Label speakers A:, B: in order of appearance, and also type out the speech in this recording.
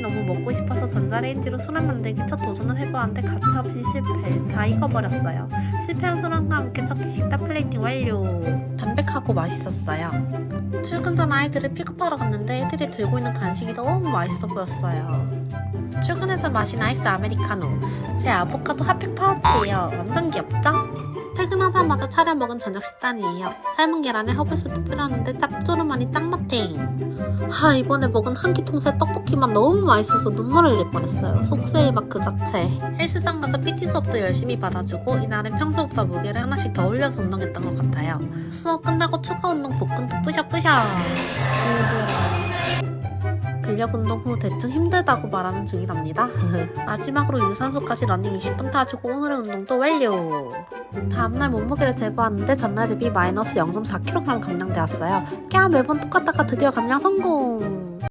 A: 너무 먹고 싶어서 전자레인지로 수란 만들기 첫 도전을 해보았는데 가차없이 실패. 다 익어버렸어요. 실패한 수란과 함께 첫 끼 식단 플레이팅 완료. 담백하고 맛있었어요. 출근 전 아이들을 픽업하러 갔는데 애들이 들고 있는 간식이 너무 맛있어 보였어요. 출근해서 마신 아이스 아메리카노. 제 아보카도 핫팩 파우치예요. 완전 귀엽죠? 퇴근하자마자 차려 먹은 저녁 식단이에요. 삶은 계란에 허브솔트 뿌렸는데 짭조름하니 짱맛탱. 이번에 먹은 한끼 통살 떡볶이만 너무 맛있어서 눈물 흘릴 뻔했어요. 속세의 맛 그 자체. 헬스장 가서 PT 수업도 열심히 받아주고 이날은 평소보다 무게를 하나씩 더 올려서 운동했던 것 같아요. 수업 끝나고 추가 운동 복근도 뿌셔뿌셔. 근력 운동 후 대충 힘들다고 말하는 중이랍니다. 마지막으로 유산소까지 러닝 20분 타주고 오늘의 운동도 완료. 다음날 몸무게를 재보았는데 전날 대비 마이너스 0.4kg 감량되었어요. 매번 똑같다가 드디어 감량 성공.